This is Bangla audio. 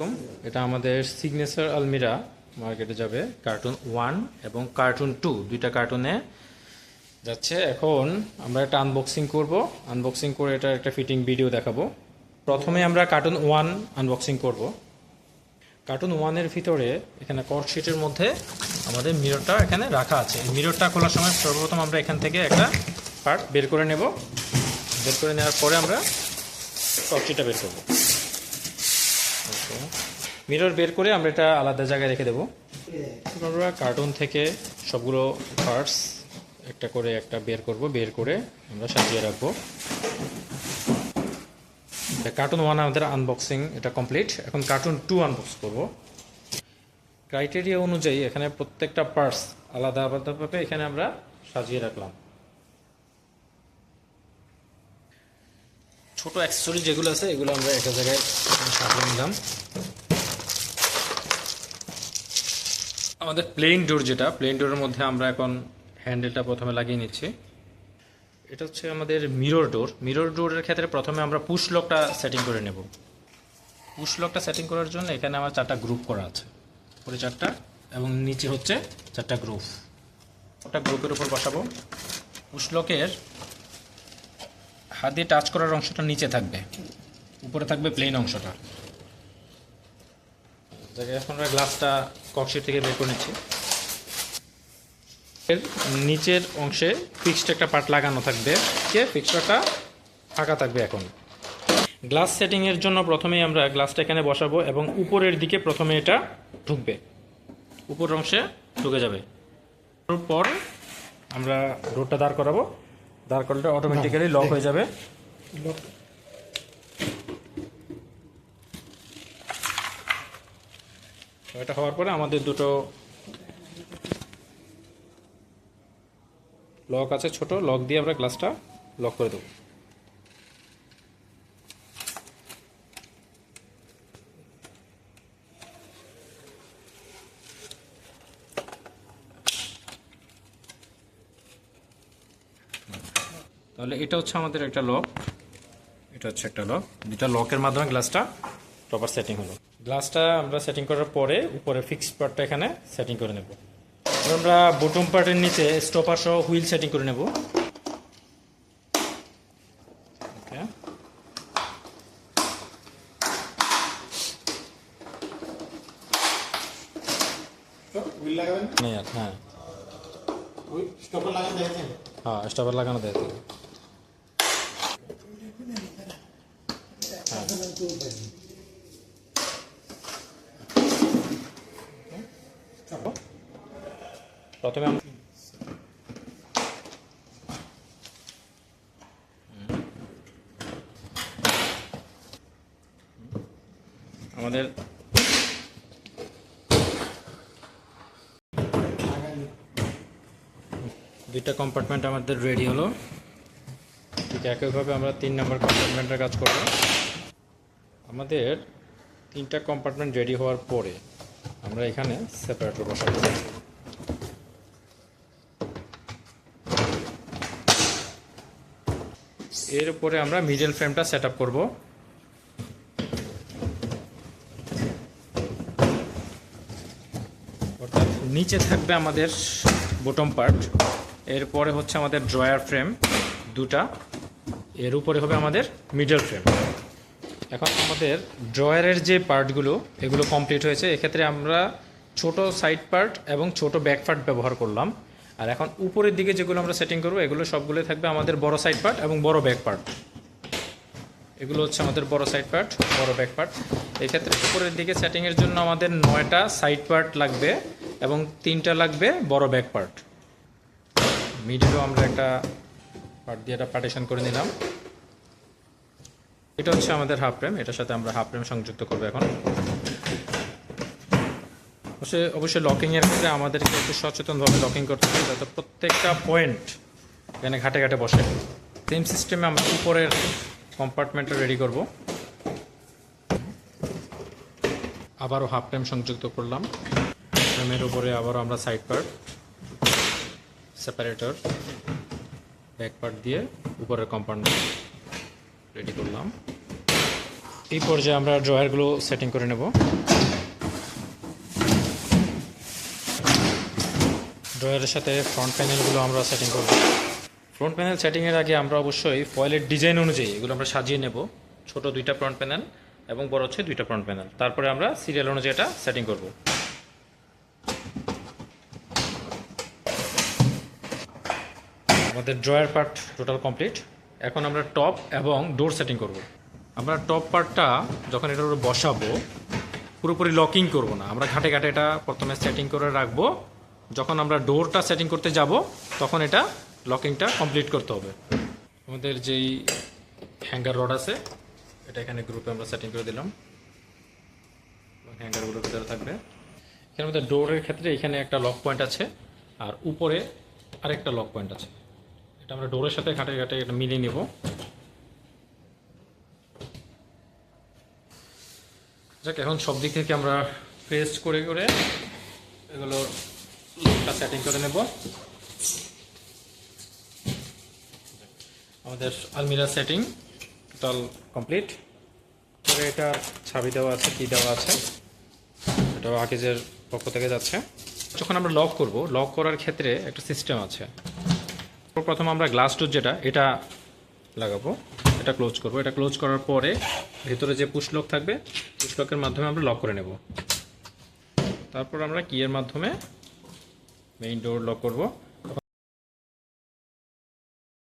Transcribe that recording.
আসসালামু আলাইকুম। এটা আমাদের সিগনেচার আলমিরা মার্কেটে যাবে। কার্টুন 1 এবং কার্টুন 2 দুইটা কার্টুনে যাচ্ছে। এখন আমরা একটা আনবক্সিং করব। আনবক্সিং করে এটা একটা ফিটিং ভিডিও দেখাবো। প্রথমে আমরা কার্টুন 1 আনবক্সিং করব। কার্টুন 1 এর ভিতরে এখানে কর্ড শিটের মধ্যে আমাদের মিররটা এখানে রাখা আছে। এই মিররটা খোলার সময় সর্বপ্রথম আমরা এখান থেকে একটা পার্ট বের করে নেব। বের করে নেওয়ার পরে আমরা কর্ড শিটটা বের করব। মিরর বের করে আমরা এটা আলাদা জায়গায় রেখে দেবো। আমরা কার্টুন থেকে সবগুলো পার্টস একটা করে একটা বের করব, বের করে আমরা সাজিয়ে রাখবো। কার্টুন 1 আমাদের আনবক্সিং এটা কমপ্লিট। এখন কার্টুন 2 আনবক্স করব। ক্রাইটেরিয়া অনুযায়ী এখানে প্রত্যেকটা পার্টস আলাদা আলাদাভাবে এখানে আমরা সাজিয়ে রাখলাম। ছোট অ্যাক্সেসরি যেগুলো আছে এগুলো আমরা একটা জায়গায় সাজিয়ে নিলাম। আমাদের প্লেন ডোর, যেটা প্লেন ডোরের মধ্যে আমরা এখন হ্যান্ডেলটা প্রথমে লাগিয়ে নিচ্ছি। এটা হচ্ছে আমাদের মিরর ডোর। মিরর ডোরের ক্ষেত্রে প্রথমে আমরা পুশ লকটা সেটিং করে নেব। পুশ লকটা সেটিং করার জন্য এখানে আমার 4টা গ্রুপ করা আছে, উপরে 4টা এবং নিচে হচ্ছে 4টা গ্রুপ। ওটা গ্রুপের উপর বসাবো। পুশ লকের হাত দিয়ে টাচ করার অংশটা নিচে থাকবে, উপরে থাকবে প্লেন অংশটা। এখন আমরা গ্লাসটা কক্সিট থেকে বের করে নিচ্ছি। এর নিচের অংশে ফিক্সড একটা পার্ট লাগানো থাকবে, ফিক্সডটা ফাঁকা থাকবে। এখন গ্লাস সেটিংয়ের জন্য প্রথমেই আমরা গ্লাসটা এখানে বসাবো এবং উপরের দিকে প্রথমে এটা ঢুকবে, উপরের অংশে ঢুকে যাবে। তারপর আমরা ডোরটা দাঁড় করাবো। দাঁড় করলে অটোমেটিক্যালি লক হয়ে যাবে। এটা হওয়ার পরে আমাদের দুটো লক আছে, ছোট লক দিয়ে আমরা গ্লাসটা লক করে দেব। তাহলে এটা হচ্ছে আমাদের একটা লক, এটা হচ্ছে একটা লক। দুটা লকের মাধ্যমে গ্লাসটা প্রপার সেটিং হলো। গ্লাসটা আমরা সেটিং করার পরে উপরে ফিক্সড পার্টটা এখানে সেটিং করে নেব। আমরা বটম পার্টের নিচে স্টপার সহ হুইল সেটিং করে নেব। হ্যাঁ, স্টপার লাগানো দেয়। প্রথমে আমাদের দুইটা কম্পার্টমেন্ট আমাদের রেডি হলো। ঠিক একইভাবে আমরা 3 নম্বর কম্পার্টমেন্টের কাজ করব। আমাদের 3টা কম্পার্টমেন্ট রেডি হওয়ার পরে আমরা এখানে সেপারেটর বসাবো। এর উপরে আমরা মিডল ফ্রেমটা সেট আপ করবো। অর্থাৎ নিচে থাকবে আমাদের বটম পার্ট, এরপরে হচ্ছে আমাদের ড্রয়ার ফ্রেম দুটা, এর উপরে হবে আমাদের মিডল ফ্রেম। এখন আমাদের ড্রয়ারের যে পার্টগুলো এগুলো কমপ্লিট হয়েছে। এক্ষেত্রে আমরা ছোট সাইড পার্ট এবং ছোট ব্যাক পার্ট ব্যবহার করলাম। আর এখন উপরের দিকে যেগুলো আমরা সেটিং করবো এগুলো সবগুলোই থাকবে আমাদের বড় সাইড পার্ট এবং বড় ব্যাক পার্ট। এগুলো হচ্ছে আমাদের বড় সাইড পার্ট, বড় ব্যাক পার্ট। এক্ষেত্রে উপরের দিকে সেটিংয়ের জন্য আমাদের 9টা সাইড পার্ট লাগবে এবং 3টা লাগবে বড় ব্যাক পার্ট। মিডিলও আমরা একটা পার্ট দিয়ে একটা পার্টিশন করে নিলাম। এটা হচ্ছে আমাদের হাফ ফ্রেম, এটার সাথে আমরা হাফ ফ্রেম সংযুক্ত করবো। এখন অবশ্যই লকিংয়ের ক্ষেত্রে আমাদেরকে একটু সচেতনভাবে লকিং করতে হবে যাতে প্রত্যেকটা পয়েন্ট এখানে ঘাটে ঘাটে বসে। সেম সিস্টেমে আমরা উপরের কম্পার্টমেন্টটা রেডি করব। আবারও হাফ ফ্রেম সংযুক্ত করলাম। ফ্রেমের উপরে আবারও আমরা side part, separator, back part দিয়ে উপরের কম্পার্টমেন্ট রেডি করলাম। এই পর্যায়ে আমরা ড্রয়ারগুলো সেটিং করে নেব। ড্রয়ারের সাথে ফ্রন্ট প্যানেলগুলো আমরা সেটিং করব। ফ্রন্ট প্যানেল সেটিংয়ের আগে আমরা অবশ্যই ফয়েলের ডিজাইন অনুযায়ী এগুলো আমরা সাজিয়ে নেব। ছোট 2টা ফ্রন্ট প্যানেল এবং বড় হচ্ছে 2টা ফ্রন্ট প্যানেল। তারপরে আমরা সিরিয়াল অনুযায়ী এটা সেটিং করব। আমাদের ড্রয়ার পার্ট টোটাল কমপ্লিট। এখন আমরা টপ এবং ডোর সেটিং করব। আমরা টপ পার্টটা যখন এটার উপর বসাবো পুরোপুরি লকিং করব না, আমরা ঘাটে ঘাটে এটা প্রথমে সেটিং করে রাখবো। যখন আমরা ডোরটা সেটিং করতে যাব তখন এটা লকিংটা কমপ্লিট করতে হবে। আমাদের যেই হ্যাঙ্গার রড আছে এটা এখানে গ্রুপে আমরা সেটিং করে দিলাম, হ্যাঙ্গারগুলোর ভিতরে থাকবে। এখানে আমাদের ডোরের ক্ষেত্রে এখানে একটা লক পয়েন্ট আছে আর উপরে আরেকটা লক পয়েন্ট আছে। এটা আমরা ডোরের সাথে ঘাটে ঘাটে এটা মিলিয়ে নেব। যাক, এখন সব দিক থেকে আমরা পেস্ট করে করে এগুলো লকটা সেটিং করে নেব। আমাদের আলমিরা সেটিং টোটাল কমপ্লিট। তবে এটা ছাবি দেওয়া আছে, কি দেওয়া আছে, এটাও আকিজের পক্ষ থেকে যাচ্ছে। যখন আমরা লক করব, লক করার ক্ষেত্রে একটা সিস্টেম আছে। প্রথম আমরা গ্লাস ডোর যেটা এটা লাগাবো, এটা ক্লোজ করব। এটা ক্লোজ করার পরে ভেতরে যে পুশ লক থাকবে পুশ লকের মাধ্যমে আমরা লক করে নেব। তারপর আমরা কিয়ের মাধ্যমে মেইন ডোর লক করব।